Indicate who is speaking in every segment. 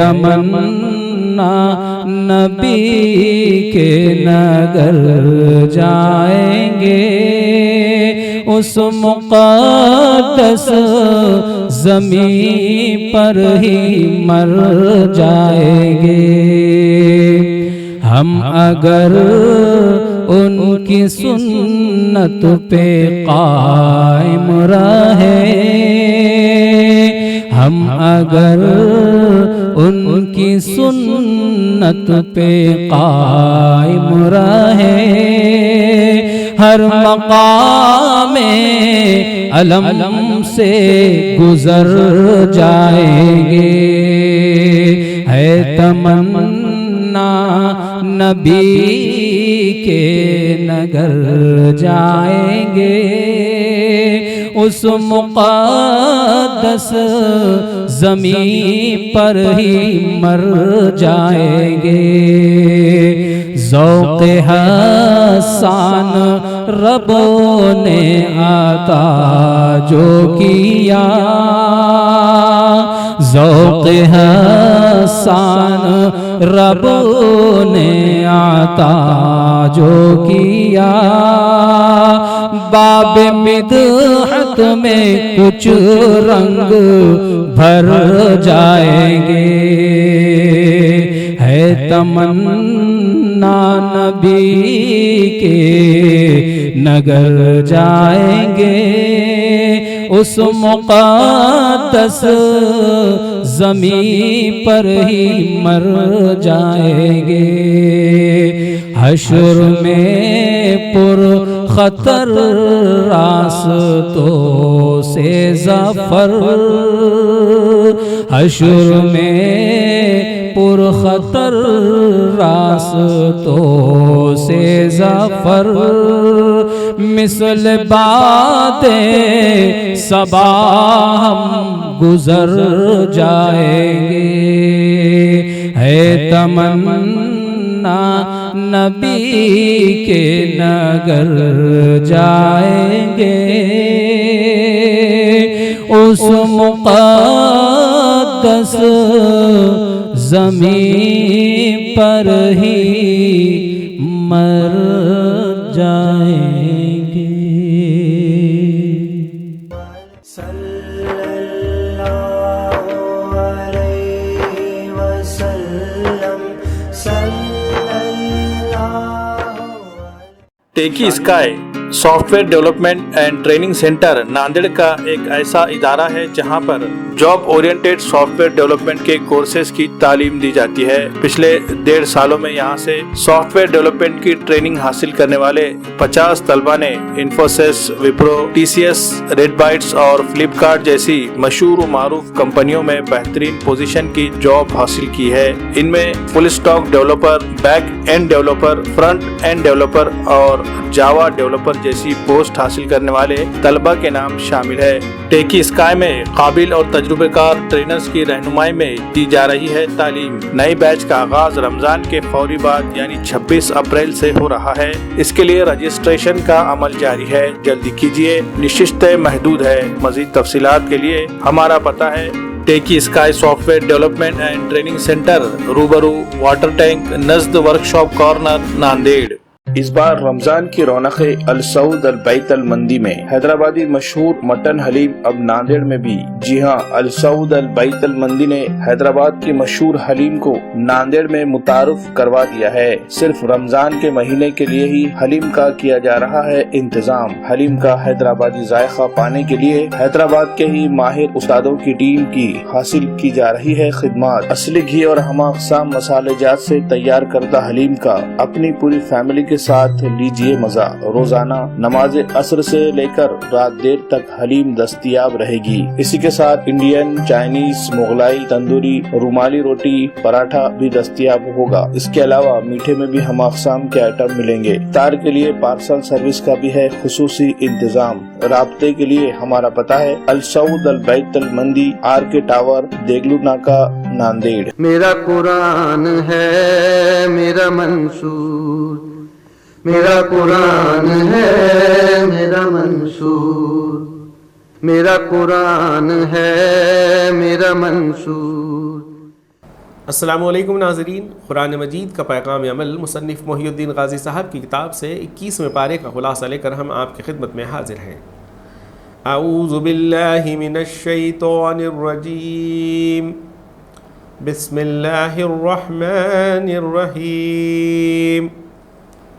Speaker 1: تمنا نبی کے نگر جائیں گے، اس مقدس زمین پر ہی مر جائیں گے۔ ہم اگر ان کی سنت پہ قائم رہیں، ہم اگر ان کی سنت پہ قائم رہیں، ہر مقام علم سے گزر جائیں گے۔ ہے تمنا نبی کے نگر جائیں گے، اس مقدس زمین پر ہی مر جائیں گے۔ ذوق حسان رب نے عطا جو کیا، ذوق حسان رب نے عطا جو کیا، باب مدحت میں کچھ رنگ بھر جائیں گے۔ ہے تمنا نبی کے نگر جائیں گے، اس مقدس زمین پر ہی مر جائیں گے۔ حشر میں پر خطر راستوں سے ظفر، حشر میں پر خطر راستوں سے ظفر، مثل باد صبا ہم گزر جائیں گے۔ ہے تمنا نبی کے نگر جائیں گے، اس مقدس زمین پر ہی مر جائیں گے۔
Speaker 2: صلی اللہ علیہ وسلم، صلی اللہ۔
Speaker 3: Techy Sky software development and training centre Nanded کا ایک ایسا ادارہ ہے جہاں پر job oriented software development کے کورسز کی تعلیم دی جاتی ہے۔ پچھلے 1.5 سالوں میں یہاں سے سافٹ ویئر ڈیولپمنٹ کی ٹریننگ حاصل کرنے والے 50 طلبہ نے Infosys, Wipro, T C S, Red Bytes اور فلپ کارٹ جیسی مشہور و معروف کمپنیوں میں بہترین پوزیشن کی جاب حاصل کی ہے۔ ان میں full stack developer, back end developer, front end developer اور جاوا ڈیولپر جیسی پوسٹ حاصل کرنے والے طلبہ کے نام شامل ہے۔ ٹیکی اسکائی میں قابل اور تجربہ کار ٹرینرز کی رہنمائی میں دی جا رہی ہے تعلیم۔ نئی بیچ کا آغاز رمضان کے فوری بعد یعنی 26 اپریل سے ہو رہا ہے۔ اس کے لیے رجسٹریشن کا عمل جاری ہے، جلدی کیجیے، نشستیں محدود ہے۔ مزید تفصیلات کے لیے ہمارا پتہ ہے Techy Sky software development and training centre, روبرو واٹر ٹینک نزد ورکشاپ کارنر، ناندیڑ۔ اس بار رمضان کی رونق السعود البیت المندی میں حیدرآبادی مشہور مٹن حلیم اب ناندیڑ میں بھی۔ جی ہاں، السعود البیت المندی نے حیدرآباد کے مشہور حلیم کو ناندیڑ میں متعارف کروا دیا ہے۔ صرف رمضان کے مہینے کے لیے ہی حلیم کا کیا جا رہا ہے انتظام۔ حلیم کا حیدرآبادی ذائقہ پانے کے لیے حیدرآباد کے ہی ماہر استادوں کی ٹیم کی حاصل کی جا رہی ہے خدمات۔ اصلی گھی اور ہم اقسام مسالے جات سے تیار کردہ حلیم کا اپنی پوری فیملی کے ساتھ لیجئے مزہ۔ روزانہ نماز عصر سے لے کر رات دیر تک حلیم دستیاب رہے گی۔ اسی کے ساتھ انڈین، چائنیز، مغلائی، تندوری، رومالی روٹی، پراٹھا بھی دستیاب ہوگا۔ اس کے علاوہ میٹھے میں بھی ہم اقسام کے آئٹم ملیں گے۔ افطار کے لیے پارسل سروس کا بھی ہے خصوصی انتظام۔ رابطے کے لیے ہمارا پتہ ہے السعود البیت المندی، آر کے ٹاور، دیگلو ناکا، ناندیڑ۔
Speaker 4: میرا قرآن ہے میرا منصور، میرا قرآن ہے میرا منصور، میرا قرآن ہے میرا منصور۔
Speaker 5: السلام علیکم ناظرین، قرآن مجید کا پیغام عمل مصنف محی الدین غازی صاحب کی کتاب سے 21ویں پارے کا خلاصہ لے کر ہم آپ کی خدمت میں حاضر ہیں۔ اعوذ باللہ من الشیطان الرجیم، بسم اللہ الرحمن الرحیم،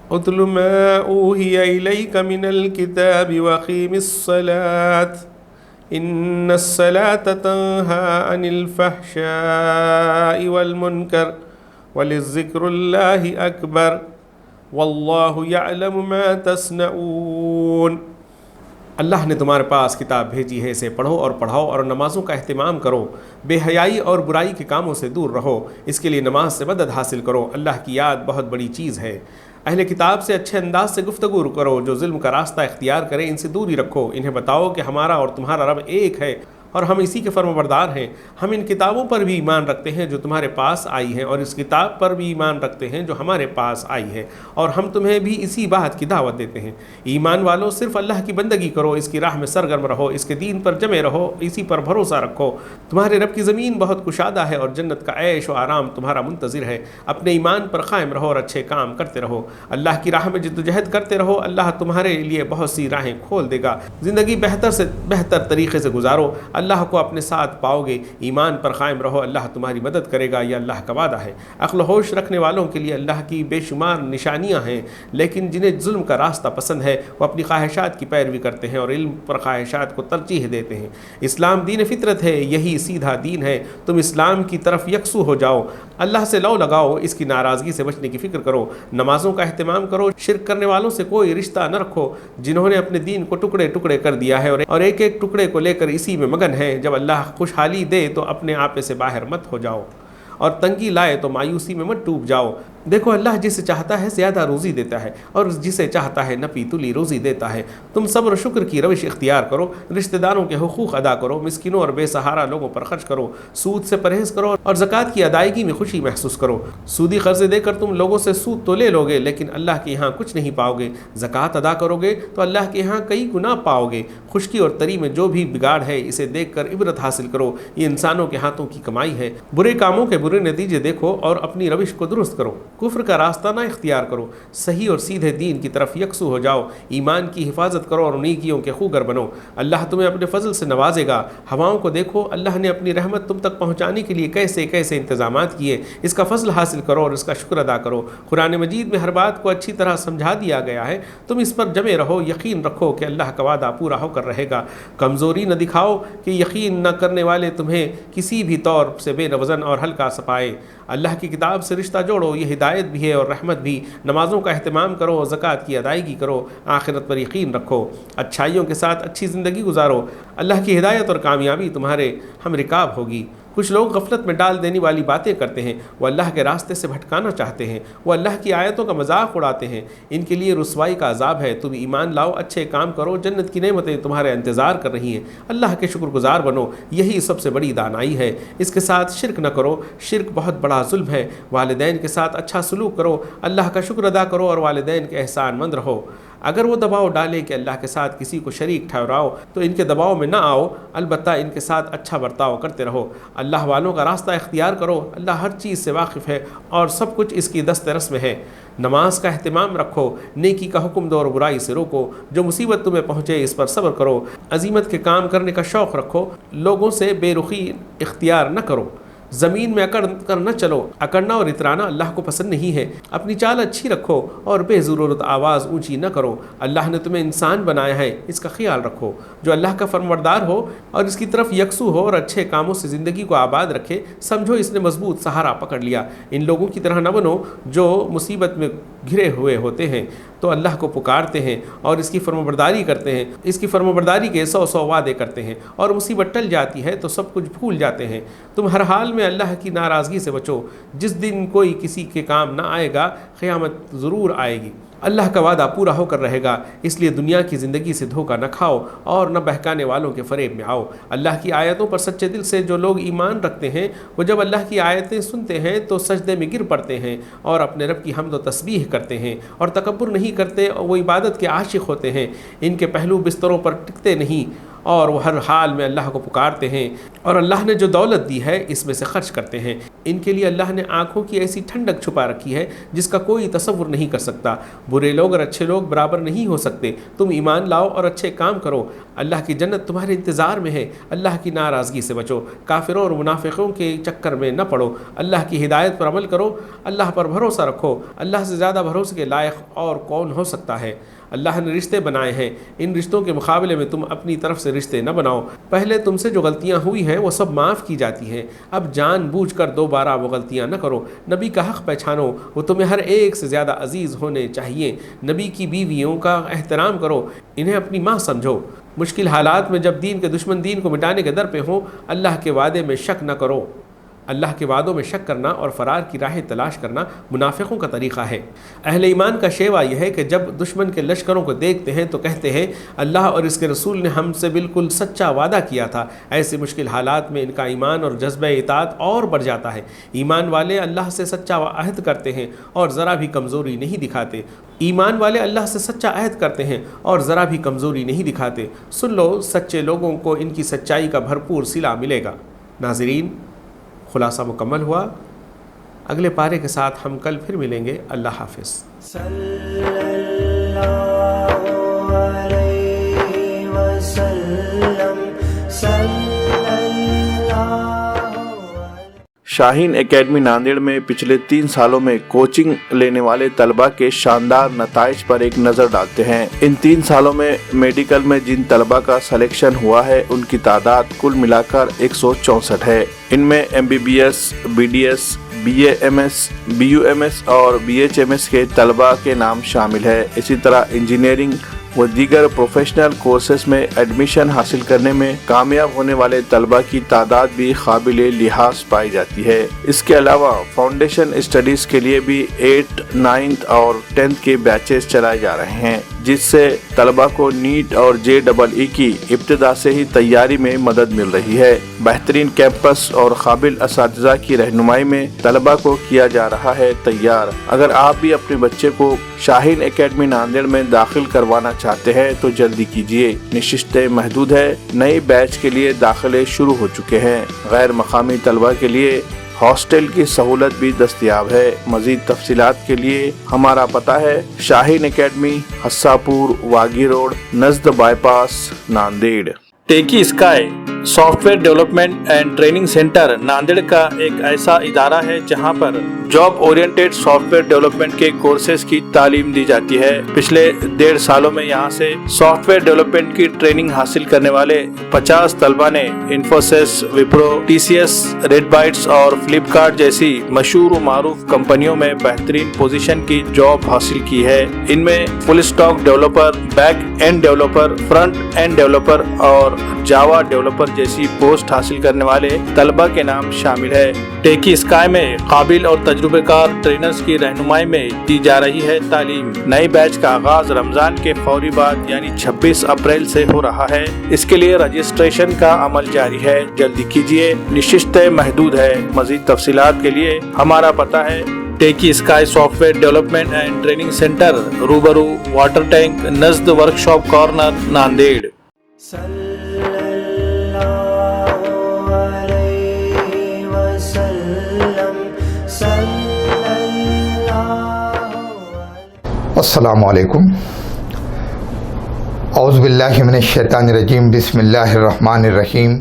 Speaker 5: اتل ما اوحی الیک من الکتاب واقیم الصلاة ان الصلاة تنہی عن الفحشاء والمنکر ولذکر اللہ اکبر واللہ یعلم ما تصنعون۔ اللہ نے تمہارے پاس کتاب بھیجی ہے، اسے پڑھو اور پڑھاؤ اور نمازوں کا اہتمام کرو، بے حیائی اور برائی کے کاموں سے دور رہو، اس کے لیے نماز سے مدد حاصل کرو، اللہ کی یاد بہت بڑی چیز ہے۔ اہل کتاب سے اچھے انداز سے گفتگو کرو، جو ظلم کا راستہ اختیار کریں ان سے دوری رکھو، انہیں بتاؤ کہ ہمارا اور تمہارا رب ایک ہے اور ہم اسی کے فرمانبردار ہیں۔ ہم ان کتابوں پر بھی ایمان رکھتے ہیں جو تمہارے پاس آئی ہیں، اور اس کتاب پر بھی ایمان رکھتے ہیں جو ہمارے پاس آئی ہے، اور ہم تمہیں بھی اسی بات کی دعوت دیتے ہیں۔ ایمان والو، صرف اللہ کی بندگی کرو، اس کی راہ میں سرگرم رہو، اس کے دین پر جمے رہو، اسی پر بھروسہ رکھو۔ تمہارے رب کی زمین بہت کشادہ ہے اور جنت کا عیش و آرام تمہارا منتظر ہے۔ اپنے ایمان پر قائم رہو اور اچھے کام کرتے رہو، اللہ کی راہ میں جدوجہد کرتے رہو، اللہ تمہارے لیے بہت سی راہیں کھول دے گا۔ زندگی بہتر سے بہتر طریقے سے گزارو، اللہ کو اپنے ساتھ پاؤ گے۔ ایمان پر قائم رہو، اللہ تمہاری مدد کرے گا، یہ اللہ کا وعدہ ہے۔ عقل و ہوش رکھنے والوں کے لیے اللہ کی بے شمار نشانیاں ہیں، لیکن جنہیں ظلم کا راستہ پسند ہے وہ اپنی خواہشات کی پیروی کرتے ہیں اور علم پر خواہشات کو ترجیح دیتے ہیں۔ اسلام دین فطرت ہے، یہی سیدھا دین ہے، تم اسلام کی طرف یکسو ہو جاؤ، اللہ سے لو لگاؤ، اس کی ناراضگی سے بچنے کی فکر کرو، نمازوں کا اہتمام کرو، شرک کرنے والوں سے کوئی رشتہ نہ رکھو جنہوں نے اپنے دین کو ٹکڑے ٹکڑے کر دیا ہے اور ایک ایک ٹکڑے کو لے کر اسی میں مگن ہے۔ جب اللہ خوشحالی دے تو اپنے آپے سے باہر مت ہو جاؤ، اور تنگی لائے تو مایوسی میں مت ڈوب جاؤ۔ دیکھو اللہ جسے چاہتا ہے زیادہ روزی دیتا ہے اور جسے چاہتا ہے نپی تلی روزی دیتا ہے۔ تم صبر و شکر کی روش اختیار کرو، رشتہ داروں کے حقوق ادا کرو، مسکینوں اور بے سہارا لوگوں پر خرچ کرو، سود سے پرہیز کرو اور زکوٰۃ کی ادائیگی میں خوشی محسوس کرو۔ سودی قرضے دے کر تم لوگوں سے سود تو لے لوگے لیکن اللہ کے یہاں کچھ نہیں پاؤ گے۔ زکوٰۃ ادا کرو گے تو اللہ کے یہاں کئی گنا پاؤ گے۔ خشکی اور تری میں جو بھی بگاڑ ہے اسے دیکھ کر عبرت حاصل کرو، یہ انسانوں کے ہاتھوں کی کمائی ہے۔ برے کاموں کے برے نتیجے دیکھو اور اپنی روش کو درست کرو، کفر کا راستہ نہ اختیار کرو، صحیح اور سیدھے دین کی طرف یکسو ہو جاؤ، ایمان کی حفاظت کرو اور نیکیوں کے خوگر بنو، اللہ تمہیں اپنے فضل سے نوازے گا۔ ہواؤں کو دیکھو، اللہ نے اپنی رحمت تم تک پہنچانے کے لیے کیسے کیسے انتظامات کیے، اس کا فضل حاصل کرو اور اس کا شکر ادا کرو۔ قرآن مجید میں ہر بات کو اچھی طرح سمجھا دیا گیا ہے، تم اس پر جمے رہو، یقین رکھو کہ اللہ کا وعدہ پورا ہو کر رہے گا۔ کمزوری نہ دکھاؤ کہ یقین نہ کرنے والے تمہیں کسی بھی طور سے بے وزن اور ہلکا سپائے۔ اللہ کی کتاب سے رشتہ جوڑو، یہ ہدایت بھی ہے اور رحمت بھی۔ نمازوں کا اہتمام کرو، زکوٰۃ کی ادائیگی کرو، آخرت پر یقین رکھو، اچھائیوں کے ساتھ اچھی زندگی گزارو، اللہ کی ہدایت اور کامیابی تمہارے ہم رکاب ہوگی۔ کچھ لوگ غفلت میں ڈال دینے والی باتیں کرتے ہیں، وہ اللہ کے راستے سے بھٹکانا چاہتے ہیں، وہ اللہ کی آیتوں کا مذاق اڑاتے ہیں، ان کے لیے رسوائی کا عذاب ہے۔ تم ایمان لاؤ، اچھے کام کرو، جنت کی نعمتیں تمہارے انتظار کر رہی ہیں، اللہ کے شکر گزار بنو، یہی سب سے بڑی دانائی ہے۔ اس کے ساتھ شرک نہ کرو، شرک بہت بڑا ظلم ہے۔ والدین کے ساتھ اچھا سلوک کرو، اللہ کا شکر ادا کرو اور والدین کے احسان مند رہو۔ اگر وہ دباؤ ڈالے کہ اللہ کے ساتھ کسی کو شریک ٹھہراؤ تو ان کے دباؤ میں نہ آؤ، البتہ ان کے ساتھ اچھا برتاؤ کرتے رہو۔ اللہ والوں کا راستہ اختیار کرو، اللہ ہر چیز سے واقف ہے اور سب کچھ اس کی دست رس میں ہے۔ نماز کا اہتمام رکھو، نیکی کا حکم دو اور برائی سے روکو، جو مصیبت تمہیں پہنچے اس پر صبر کرو، عزیمت کے کام کرنے کا شوق رکھو، لوگوں سے بے رخی اختیار نہ کرو، زمین میں اکڑ کر نہ چلو، اکڑنا اور اترانا اللہ کو پسند نہیں ہے۔ اپنی چال اچھی رکھو اور بے ضرورت آواز اونچی نہ کرو۔ اللہ نے تمہیں انسان بنایا ہے، اس کا خیال رکھو۔ جو اللہ کا فرمانبردار ہو اور اس کی طرف یکسو ہو اور اچھے کاموں سے زندگی کو آباد رکھے، سمجھو اس نے مضبوط سہارا پکڑ لیا۔ ان لوگوں کی طرح نہ بنو جو مصیبت میں گھرے ہوئے ہوتے ہیں تو اللہ کو پکارتے ہیں اور اس کی فرمانبرداری کرتے ہیں، اس کی فرمانبرداری کے 100 وعدے کرتے ہیں، اور مصیبت ٹل جاتی ہے تو سب کچھ بھول جاتے ہیں۔ تم ہر حال میں اللہ کی ناراضگی سے بچو، جس دن کوئی کسی کے کام نہ آئے گا، قیامت ضرور آئے گی۔ اللہ کا وعدہ پورا ہو کر رہے گا، اس لیے دنیا کی زندگی سے دھوکہ نہ کھاؤ اور نہ بہکانے والوں کے فریب میں آؤ۔ اللہ کی آیتوں پر سچے دل سے جو لوگ ایمان رکھتے ہیں وہ جب اللہ کی آیتیں سنتے ہیں تو سجدے میں گر پڑتے ہیں اور اپنے رب کی حمد و تسبیح کرتے ہیں اور تکبر نہیں کرتے، اور وہ عبادت کے عاشق ہوتے ہیں۔ ان کے پہلو بستروں پر ٹکتے نہیں اور وہ ہر حال میں اللہ کو پکارتے ہیں اور اللہ نے جو دولت دی ہے اس میں سے خرچ کرتے ہیں۔ ان کے لیے اللہ نے آنکھوں کی ایسی ٹھنڈک چھپا رکھی ہے جس کا کوئی تصور نہیں کر سکتا۔ برے لوگ اور اچھے لوگ برابر نہیں ہو سکتے۔ تم ایمان لاؤ اور اچھے کام کرو، اللہ کی جنت تمہارے انتظار میں ہے۔ اللہ کی ناراضگی سے بچو، کافروں اور منافقوں کے چکر میں نہ پڑو، اللہ کی ہدایت پر عمل کرو، اللہ پر بھروسہ رکھو۔ اللہ سے زیادہ بھروسے کے لائق اور کون ہو سکتا ہے؟ اللہ نے رشتے بنائے ہیں، ان رشتوں کے مقابلے میں تم اپنی طرف سے رشتے نہ بناؤ۔ پہلے تم سے جو غلطیاں ہوئی ہیں وہ سب معاف کی جاتی ہیں، اب جان بوجھ کر دوبارہ وہ غلطیاں نہ کرو۔ نبی کا حق پہچانو، وہ تمہیں ہر ایک سے زیادہ عزیز ہونے چاہیے۔ نبی کی بیویوں کا احترام کرو، انہیں اپنی ماں سمجھو۔ مشکل حالات میں جب دین کے دشمن دین کو مٹانے کے در پہ ہوں، اللہ کے وعدے میں شک نہ کرو۔ اللہ کے وعدوں میں شک کرنا اور فرار کی راہیں تلاش کرنا منافقوں کا طریقہ ہے۔ اہل ایمان کا شیوہ یہ ہے کہ جب دشمن کے لشکروں کو دیکھتے ہیں تو کہتے ہیں اللہ اور اس کے رسول نے ہم سے بالکل سچا وعدہ کیا تھا۔ ایسے مشکل حالات میں ان کا ایمان اور جذبہ اطاعت اور بڑھ جاتا ہے۔ ایمان والے اللہ سے سچا عہد کرتے ہیں اور ذرا بھی کمزوری نہیں دکھاتے۔ ایمان والے اللہ سے سچا عہد کرتے ہیں اور ذرا بھی کمزوری نہیں دکھاتے۔ سن لو، سچے لوگوں کو ان کی سچائی کا بھرپور صلہ ملے گا۔ ناظرین، خلاصہ مکمل ہوا۔ اگلے پارے کے ساتھ ہم کل پھر ملیں گے۔ اللہ حافظ۔
Speaker 2: صلی اللہ علیہ وسلم، صلی اللہ۔
Speaker 3: شاہین اکیڈمی ناندیڑ میں پچھلے 3 سالوں میں کوچنگ لینے والے طلباء کے شاندار نتائج پر ایک نظر ڈالتے ہیں۔ ان 3 سالوں میں میڈیکل میں جن طلباء کا سلیکشن ہوا ہے ان کی تعداد کل ملا کر 164 ہے۔ ان میں MBBS، BDS، BAMS، BUMS اور BHMS کے طلباء کے نام شامل ہے۔ اسی طرح انجینئرنگ و دیگر پروفیشنل کورسز میں ایڈمیشن حاصل کرنے میں کامیاب ہونے والے طلباء کی تعداد بھی قابل لحاظ پائی جاتی ہے۔ اس کے علاوہ فاؤنڈیشن اسٹڈیز کے لیے بھی 8th، 9th اور 10th کے بیچز چلائے جا رہے ہیں، جس سے طلباء کو نیٹ اور JEE کی ابتدا سے ہی تیاری میں مدد مل رہی ہے۔ بہترین کیمپس اور قابل اساتذہ کی رہنمائی میں طلباء کو کیا جا رہا ہے تیار۔ اگر آپ بھی اپنے بچے کو شاہین اکیڈمی ناندیڑ میں داخل کروانا چاہتے ہیں تو جلدی کیجیے، نشستیں محدود ہے۔ نئے بیچ کے لیے داخلے شروع ہو چکے ہیں۔ غیر مقامی طلباء کے لیے ہاسٹل کی سہولت بھی دستیاب ہے۔ مزید تفصیلات کے لیے ہمارا پتہ ہے شاہین اکیڈمی، حساپور، واگی روڈ، نزد bypass, Nanded. Techy Sky software development and training centre Nanded کا ایک ایسا ادارہ ہے جہاں پر job oriented software development کے کورسز کی تعلیم دی جاتی ہے۔ پچھلے 1.5 سالوں میں یہاں سے سافٹ ویئر ڈیولپمنٹ کی ٹریننگ حاصل کرنے والے 50 طلباء نے Infosys, Wipro, TCS، Red Bytes اور فلپکارٹ جیسی مشہور و معروف کمپنیوں میں بہترین پوزیشن کی جاب حاصل کی ہے۔ ان میں full stack developer, back end developer, front end developer اور جاوا ڈیولپر جیسی پوسٹ حاصل کرنے والے طلباء کے نام شامل ہے۔ ٹیکی اسکائی میں قابل اور تجربہ کار ٹرینرز کی رہنمائی میں دی جا رہی ہے تعلیم۔ نئے بیچ کا آغاز رمضان کے فوری بعد یعنی 26 اپریل سے ہو رہا ہے۔ اس کے لیے رجسٹریشن کا عمل جاری ہے، جلدی کیجیے، نشستیں محدود ہے۔ مزید تفصیلات کے لیے ہمارا پتہ ہے Techy Sky software development and training centre, روبرو واٹر ٹینک، نزد ورکشاپ کارنر، ناندیڑ۔
Speaker 2: صلی اللہ علیہ وسلم، صلی اللہ۔
Speaker 6: السلام علیکم۔ اعوذ باللہ من الشیطان الرجیم، بسم اللہ الرحمن الرحیم۔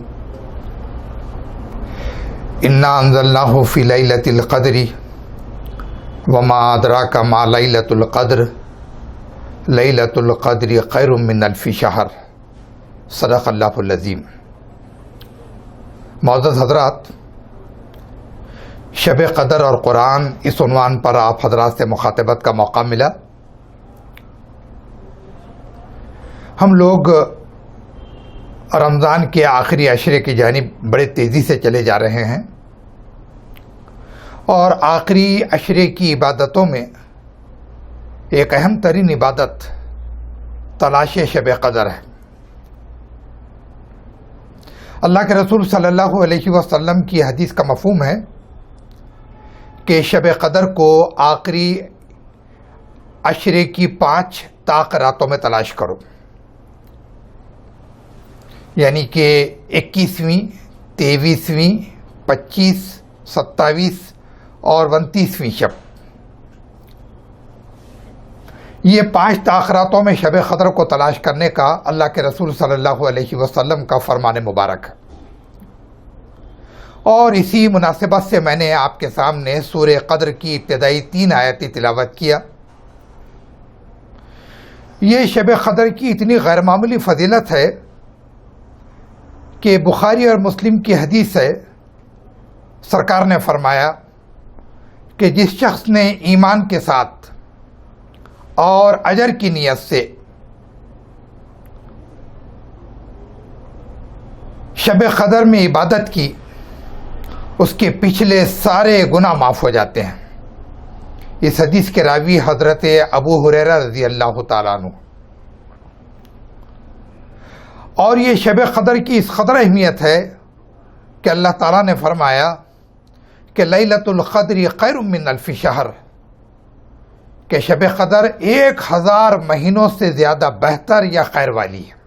Speaker 6: انا انزلناہ فی لیلۃ القدر وما ادراک ما لیلۃ القدر لیلۃ القدر خیر من الف شہر، صدق اللہ العظیم۔ معزز حضرات، شب قدر اور قرآن، اس عنوان پر آپ حضرات سے مخاطبت کا موقع ملا۔ ہم لوگ رمضان کے آخری عشرے کی جانب بڑے تیزی سے چلے جا رہے ہیں، اور آخری عشرے کی عبادتوں میں ایک اہم ترین عبادت تلاش شب قدر ہے۔ اللہ کے رسول صلی اللہ علیہ وسلم کی حدیث کا مفہوم ہے کہ شب قدر کو آخری عشرے کی 5 طاق راتوں میں تلاش کرو۔ یعنی کہ 21ویں، 23ویں، 25، 27 اور 29ویں شب، یہ 5 تاخراتوں میں شب قدر کو تلاش کرنے کا اللہ کے رسول صلی اللہ علیہ وسلم کا فرمان مبارک ہے۔ اور اسی مناسبت سے میں نے آپ کے سامنے سورہ قدر کی ابتدائی 3 آیتیں تلاوت کیا۔ یہ شب قدر کی اتنی غیر معمولی فضیلت ہے کہ بخاری اور مسلم کی حدیث ہے، سرکار نے فرمایا کہ جس شخص نے ایمان کے ساتھ اور اجر کی نیت سے شب قدر میں عبادت کی، اس کے پچھلے سارے گناہ معاف ہو جاتے ہیں۔ اس حدیث کے راوی حضرت ابو ہریرہ رضی اللہ تعالیٰ عنہ۔ اور یہ شب قدر کی اس قدر اہمیت ہے کہ اللہ تعالیٰ نے فرمایا کہ لیلۃ القدر خیر من الف شہر، کہ شب قدر 1000 مہینوں سے زیادہ بہتر یا خیر والی ہے۔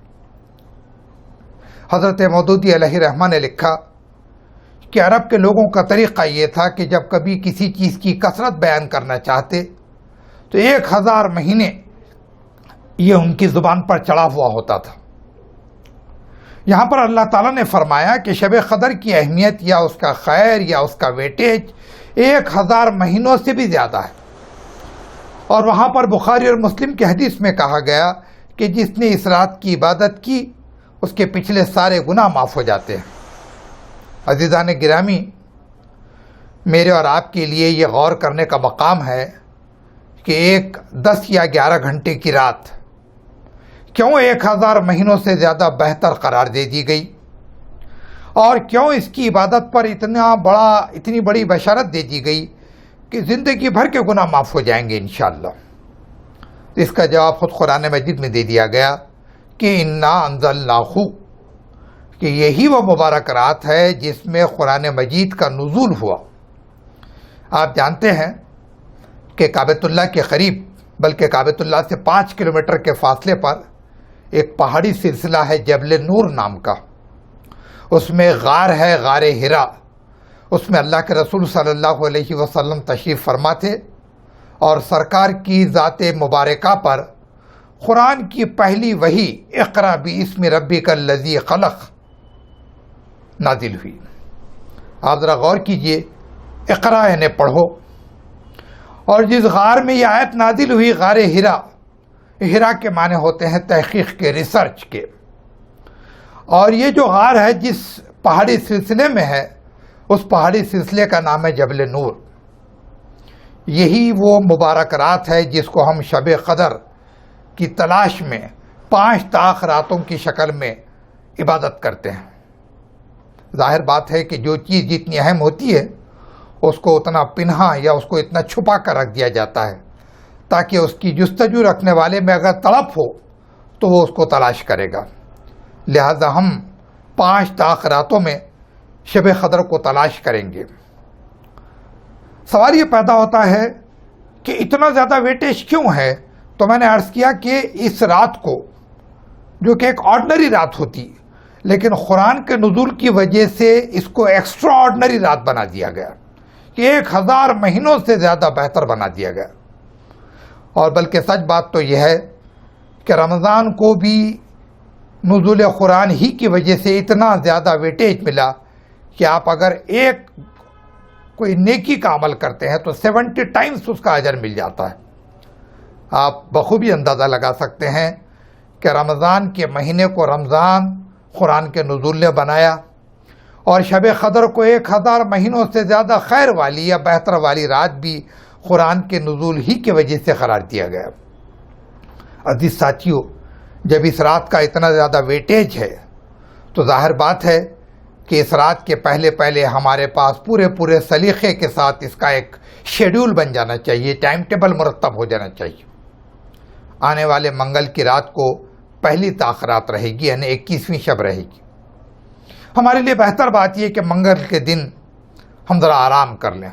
Speaker 6: حضرت مودودی علیہ رحمہ نے لکھا کہ عرب کے لوگوں کا طریقہ یہ تھا کہ جب کبھی کسی چیز کی کثرت بیان کرنا چاہتے تو 1000 مہینے یہ ان کی زبان پر چڑھا ہوا ہوتا تھا۔ یہاں پر اللہ تعالیٰ نے فرمایا کہ شب قدر کی اہمیت یا اس کا خیر یا اس کا ویٹیج 1000 مہینوں سے بھی زیادہ ہے۔ اور وہاں پر بخاری اور مسلم کی حدیث میں کہا گیا کہ جس نے اس رات کی عبادت کی اس کے پچھلے سارے گناہ معاف ہو جاتے ہیں۔ عزیزان گرامی، میرے اور آپ کے لیے یہ غور کرنے کا مقام ہے کہ ایک 10 یا 11 گھنٹے کی رات کیوں 1000 مہینوں سے زیادہ بہتر قرار دے دی گئی، اور کیوں اس کی عبادت پر اتنی بڑی بشارت دے دی گئی کہ زندگی بھر کے گناہ معاف ہو جائیں گے انشاءاللہ۔ اس کا جواب خود قرآن مجید میں دے دیا گیا کہ انا انزلناہ، کہ یہی وہ مبارک رات ہے جس میں قرآن مجید کا نزول ہوا۔ آپ جانتے ہیں کہ کعبۃ اللہ کے قریب، بلکہ کعبۃ اللہ سے 5 کلومیٹر کے فاصلے پر ایک پہاڑی سلسلہ ہے جبل نور نام کا، اس میں غار ہے، غار حرا۔ اس میں اللہ کے رسول صلی اللہ علیہ وسلم تشریف فرما تھے، اور سرکار کی ذات مبارکہ پر قرآن کی پہلی وحی اقرا باسم ربک الذی خلق نازل ہوئی۔ آپ ذرا غور کیجئے، اقرا یعنی پڑھو، اور جس غار میں یہ آیت نازل ہوئی، غار حرا، حرا کے معنی ہوتے ہیں تحقیق کے، ریسرچ کے، اور یہ جو غار ہے جس پہاڑی سلسلے میں ہے، اس پہاڑی سلسلے کا نام ہے جبل نور۔ یہی وہ مبارک رات ہے جس کو ہم شب قدر کی تلاش میں 5 تاخراتوں کی شکل میں عبادت کرتے ہیں۔ ظاہر بات ہے کہ جو چیز جتنی اہم ہوتی ہے اس کو اتنا پنہا یا اس کو اتنا چھپا کر رکھ دیا جاتا ہے تاکہ اس کی جستجو رکھنے والے میں اگر تڑپ ہو تو وہ اس کو تلاش کرے گا۔ لہذا ہم 5 تاخراتوں میں شب قدر کو تلاش کریں گے۔ سوال یہ پیدا ہوتا ہے کہ اتنا زیادہ ویٹیج کیوں ہے؟ تو میں نے عرض کیا کہ اس رات کو، جو کہ ایک آرڈنری رات ہوتی، لیکن قرآن کے نزول کی وجہ سے اس کو ایکسٹرا آرڈنری رات بنا دیا گیا، کہ 1000 مہینوں سے زیادہ بہتر بنا دیا گیا۔ اور بلکہ سچ بات تو یہ ہے کہ رمضان کو بھی نزول قرآن ہی کی وجہ سے اتنا زیادہ ویٹیج ملا کہ آپ اگر ایک کوئی نیکی کا عمل کرتے ہیں تو 70 ٹائمز اس کا اجر مل جاتا ہے۔ آپ بخوبی اندازہ لگا سکتے ہیں کہ رمضان کے مہینے کو رمضان قرآن کے نزول نے بنایا، اور شب قدر کو 1000 مہینوں سے زیادہ خیر والی یا بہتر والی رات بھی قرآن کے نزول ہی کی وجہ سے قرار دیا گیا۔ عزیز ساتھیو، جب اس رات کا اتنا زیادہ ویٹیج ہے تو ظاہر بات ہے کہ اس رات کے پہلے ہمارے پاس پورے سلیقے کے ساتھ اس کا ایک شیڈول بن جانا چاہیے، ٹائم ٹیبل مرتب ہو جانا چاہیے۔ آنے والے منگل کی رات کو پہلی تاخرات رہے گی، یعنی 21ویں شب رہے گی۔ ہمارے لیے بہتر بات یہ کہ منگل کے دن ہم ذرا آرام کر لیں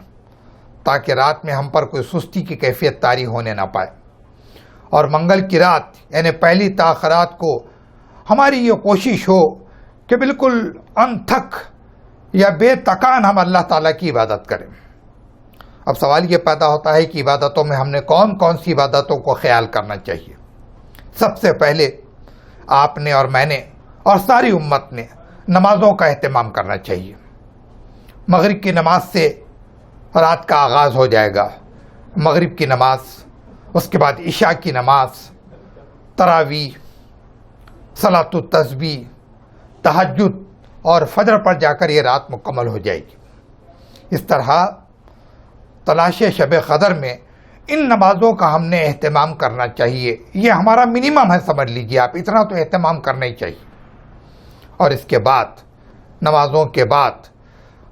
Speaker 6: تاکہ رات میں ہم پر کوئی سستی کی کیفیت طاری ہونے نہ پائے، اور منگل کی رات یعنی پہلی تاخرات کو ہماری یہ کوشش ہو کہ بالکل انتھک یا بے تکان ہم اللہ تعالیٰ کی عبادت کریں۔ اب سوال یہ پیدا ہوتا ہے کہ عبادتوں میں ہم نے کون کون سی عبادتوں کو خیال کرنا چاہیے۔ سب سے پہلے آپ نے اور میں نے اور ساری امت نے نمازوں کا اہتمام کرنا چاہیے۔ مغرب کی نماز سے رات کا آغاز ہو جائے گا۔ مغرب کی نماز، اس کے بعد عشاء کی نماز، تراویح، صلاۃ التسبیح، تہجد اور فجر پر جا کر یہ رات مکمل ہو جائے گی۔ اس طرح تلاش شب قدر میں ان نمازوں کا ہم نے اہتمام کرنا چاہیے۔ یہ ہمارا منیمم ہے، سمجھ لیجیے آپ، اتنا تو اہتمام کرنا ہی چاہیے۔ اور اس کے بعد نمازوں کے بعد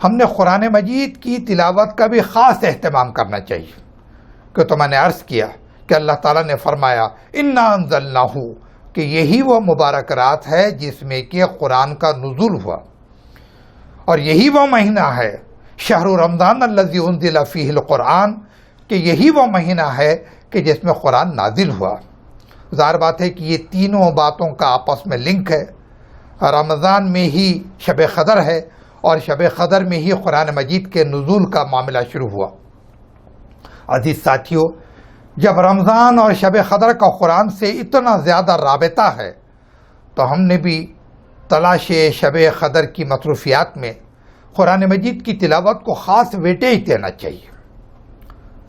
Speaker 6: ہم نے قرآن مجید کی تلاوت کا بھی خاص اہتمام کرنا چاہیے، کہ تو میں نے عرض کیا کہ اللہ تعالیٰ نے فرمایا انا انزلناہ، کہ یہی وہ مبارک رات ہے جس میں کہ قرآن کا نزول ہوا، اور یہی وہ مہینہ ہے شہر رمضان الذی انزل فیہ القرآن، کہ یہی وہ مہینہ ہے کہ جس میں قرآن نازل ہوا۔ ظاہر بات ہے کہ یہ تینوں باتوں کا آپس میں لنک ہے۔ رمضان میں ہی شب قدر ہے، اور شب قدر میں ہی قرآن مجید کے نزول کا معاملہ شروع ہوا۔ عزیز ساتھیو، جب رمضان اور شب قدر کا قرآن سے اتنا زیادہ رابطہ ہے، تو ہم نے بھی تلاش شب قدر کی مصروفیات میں قرآن مجید کی تلاوت کو خاص ویٹیج دینا چاہیے۔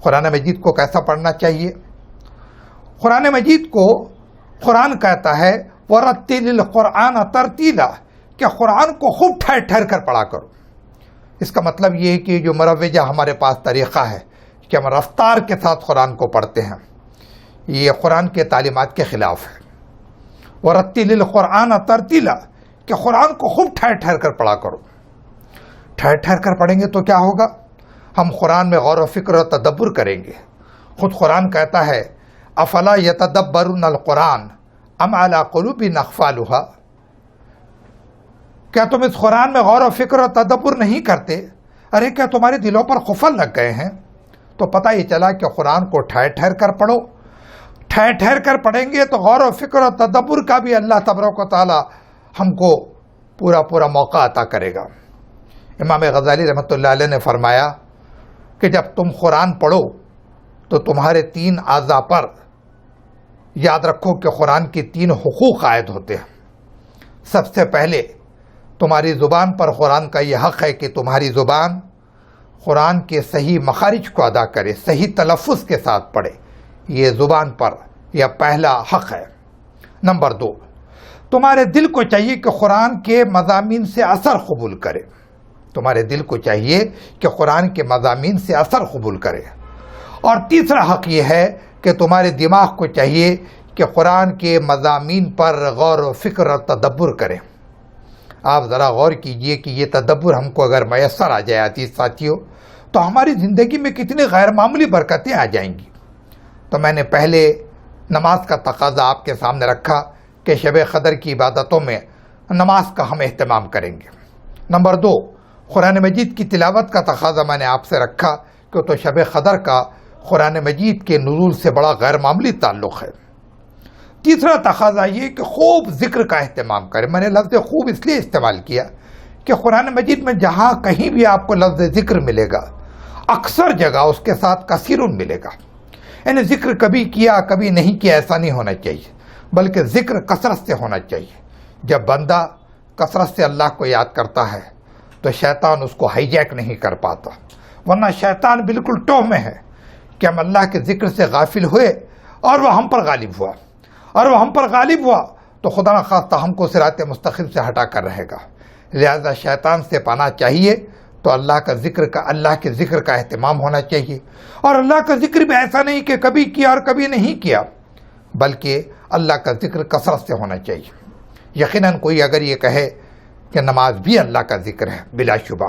Speaker 6: قرآن مجید کو کیسا پڑھنا چاہیے؟ قرآن مجید کو قرآن کہتا ہے وَرَتِّلِ الْقُرْآنَ تَرْتِيلًا، کہ قرآن کو خوب ٹھہر ٹھہر کر پڑھا کرو۔ اس کا مطلب یہ ہے کہ جو مروجہ ہمارے پاس طریقہ ہے کہ ہم رفتار کے ساتھ قرآن کو پڑھتے ہیں، یہ قرآن کے تعلیمات کے خلاف ہے۔ وَرَتِّلِ الْقُرْآنَ تَرْتِيلًا، کہ قرآن کو خوب ٹھہر ٹھہر کر پڑھا کرو۔ ٹھہر ٹھہر کر پڑھیں گے تو کیا ہوگا؟ ہم قرآن میں غور و فکر و تدبر کریں گے۔ خود قرآن کہتا ہے افلا یتدبرون القرآن ام علی قلوب اقفالها، کیا تم اس قرآن میں غور و فکر و تدبر نہیں کرتے؟ ارے کیا تمہارے دلوں پر قفل لگ گئے ہیں؟ تو پتہ یہ چلا کہ قرآن کو ٹھہر ٹھہر کر پڑھو۔ ٹھہر ٹھہر کر پڑھیں گے تو غور و فکر و تدبر کا بھی اللہ تبارک و تعالی ہم کو پورا موقع عطا کرے گا۔ امام غزالی رحمۃ اللہ علیہ نے فرمایا کہ جب تم قرآن پڑھو تو تمہارے 3 اعضاء پر یاد رکھو کہ قرآن کے 3 حقوق عائد ہوتے ہیں۔ سب سے پہلے تمہاری زبان پر قرآن کا یہ حق ہے کہ تمہاری زبان قرآن کے صحیح مخارج کو ادا کرے، صحیح تلفظ کے ساتھ پڑھے۔ یہ زبان پر یہ پہلا حق ہے۔ نمبر 2، تمہارے دل کو چاہیے کہ قرآن کے مضامین سے اثر قبول کرے۔ تمہارے دل کو چاہیے کہ قرآن کے مضامین سے اثر قبول کرے۔ اور تیسرا حق یہ ہے کہ تمہارے دماغ کو چاہیے کہ قرآن کے مضامین پر غور و فکر اور تدبر کرے۔ آپ ذرا غور کیجئے کہ یہ تدبر ہم کو اگر میسر آ جائے عزیز ساتھیوں، تو ہماری زندگی میں کتنی غیر معمولی برکتیں آ جائیں گی۔ تو میں نے پہلے نماز کا تقاضا آپ کے سامنے رکھا کہ شب قدر کی عبادتوں میں نماز کا ہم اہتمام کریں گے۔ نمبر 2، قرآن مجید کی تلاوت کا تقاضا میں نے آپ سے رکھا کہ تو شب قدر کا قرآن مجید کے نزول سے بڑا غیر معمولی تعلق ہے۔ تیسرا تقاضا یہ کہ خوب ذکر کا اہتمام کریں۔ میں نے لفظ خوب اس لیے استعمال کیا کہ قرآن مجید میں جہاں کہیں بھی آپ کو لفظ ذکر ملے گا، اکثر جگہ اس کے ساتھ کثیرن ملے گا۔ یعنی ذکر کبھی کیا کبھی نہیں کیا ایسا نہیں ہونا چاہیے، بلکہ ذکر کثرت سے ہونا چاہیے۔ جب بندہ کثرت سے اللہ کو یاد کرتا ہے تو شیطان اس کو ہائی جیک نہیں کر پاتا، ورنہ شیطان بالکل ٹوہ میں ہے کہ ہم اللہ کے ذکر سے غافل ہوئے اور وہ ہم پر غالب ہوا، اور وہ ہم پر غالب ہوا تو خدا نخواستہ ہم کو صراط مستقیم سے ہٹا کر رہے گا۔ لہذا شیطان سے پناہ چاہیے تو اللہ کے ذکر کا اہتمام ہونا چاہیے۔ اور اللہ کا ذکر بھی ایسا نہیں کہ کبھی کیا اور کبھی نہیں کیا، بلکہ اللہ کا ذکر کثرت سے ہونا چاہیے۔ یقیناً کوئی اگر یہ کہے کہ نماز بھی اللہ کا ذکر ہے، بلا شبہ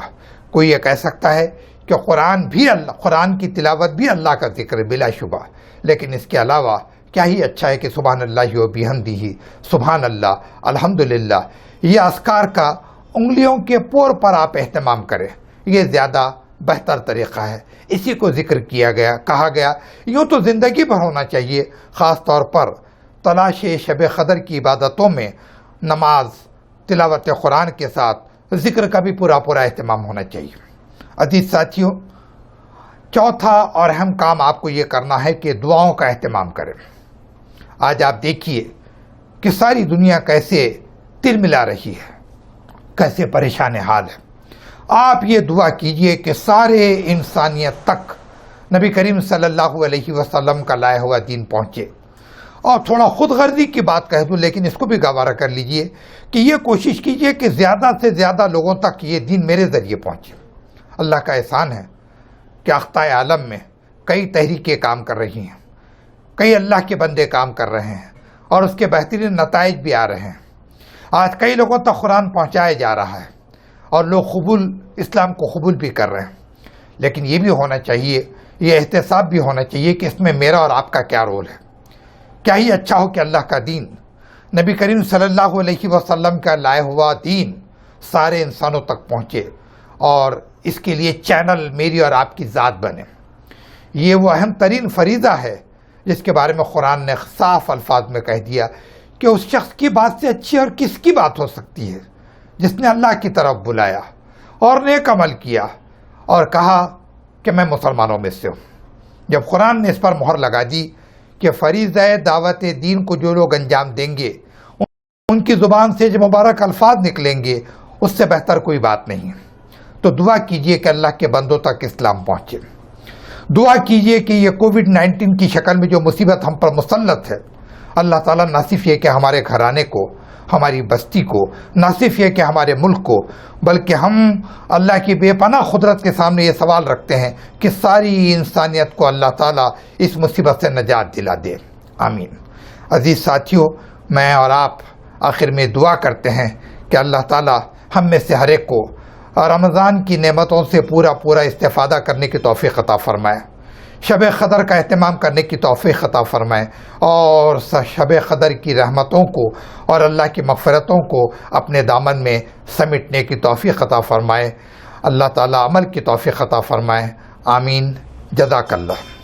Speaker 6: کوئی یہ کہہ سکتا ہے کہ قرآن کی تلاوت بھی اللہ کا ذکر ہے، بلا شبہ، لیکن اس کے علاوہ کیا ہی اچھا ہے کہ سبحان اللہ و بحمدہ، سبحان اللہ، الحمدللہ، یہ اذکار کا انگلیوں کے پور پر آپ اہتمام کریں۔ یہ زیادہ بہتر طریقہ ہے، اسی کو ذکر کہا گیا۔ یوں تو زندگی بھر ہونا چاہیے، خاص طور پر تلاش شب قدر کی عبادتوں میں نماز، تلاوت قرآن کے ساتھ ذکر کا بھی پورا اہتمام ہونا چاہیے۔ عزیز ساتھیوں، چوتھا اور اہم کام آپ کو یہ کرنا ہے کہ دعاؤں کا اہتمام کریں۔ آج آپ دیکھیے کہ ساری دنیا کیسے تل ملا رہی ہے، کیسے پریشان حال ہے۔ آپ یہ دعا کیجئے کہ سارے انسانیت تک نبی کریم صلی اللہ علیہ وسلم کا لایا ہوا دین پہنچے۔ اور تھوڑا خود غرضی کی بات کہہ دوں، لیکن اس کو بھی گوارا کر لیجئے کہ یہ کوشش کیجئے کہ زیادہ سے زیادہ لوگوں تک یہ دین میرے ذریعے پہنچے۔ اللہ کا احسان ہے کہ اقطار عالم میں کئی تحریکیں کام کر رہی ہیں، کئی اللہ کے بندے کام کر رہے ہیں اور اس کے بہترین نتائج بھی آ رہے ہیں۔ آج کئی لوگوں تک قرآن پہنچایا جا رہا ہے اور لوگ اسلام کو قبول بھی کر رہے ہیں، لیکن یہ بھی ہونا چاہیے، یہ احتساب بھی ہونا چاہیے کہ اس میں میرا اور آپ کا کیا رول ہے۔ کیا ہی اچھا ہو کہ اللہ کا دین، نبی کریم صلی اللہ علیہ وسلم کا لایا ہوا دین سارے انسانوں تک پہنچے اور اس کے لیے چینل میری اور آپ کی ذات بنے۔ یہ وہ اہم ترین فریضہ ہے جس کے بارے میں قرآن نے صاف الفاظ میں کہہ دیا کہ اس شخص کی بات سے اچھی اور کس کی بات ہو سکتی ہے جس نے اللہ کی طرف بلایا اور نیک عمل کیا اور کہا کہ میں مسلمانوں میں سے ہوں۔ جب قرآن نے اس پر مہر لگا دی کہ فریضہ دعوت دین کو جو لوگ انجام دیں گے ان کی زبان سے جو مبارک الفاظ نکلیں گے اس سے بہتر کوئی بات نہیں۔ تو دعا کیجئے کہ اللہ کے بندوں تک اسلام پہنچے۔ دعا کیجئے کہ یہ کووڈ-19 کی شکل میں جو مصیبت ہم پر مسلط ہے، اللہ تعالیٰ نہ صرف یہ کہ ہمارے گھرانے کو، ہماری بستی کو، نہ صرف یہ کہ ہمارے ملک کو، بلکہ ہم اللہ کی بے پناہ قدرت کے سامنے یہ سوال رکھتے ہیں کہ ساری انسانیت کو اللہ تعالیٰ اس مصیبت سے نجات دلا دے، آمین۔ عزیز ساتھیوں، میں اور آپ آخر میں دعا کرتے ہیں کہ اللہ تعالیٰ ہم میں سے ہر ایک کو رمضان کی نعمتوں سے پورا استفادہ کرنے کی توفیق عطا فرمائے، شب قدر کا اہتمام کرنے کی توفیق عطا فرمائے اور شب قدر کی رحمتوں کو اور اللہ کی مغفرتوں کو اپنے دامن میں سمیٹنے کی توفیق عطا فرمائے۔ اللہ تعالیٰ عمل کی توفیق عطا فرمائے، آمین۔ جزاک اللہ۔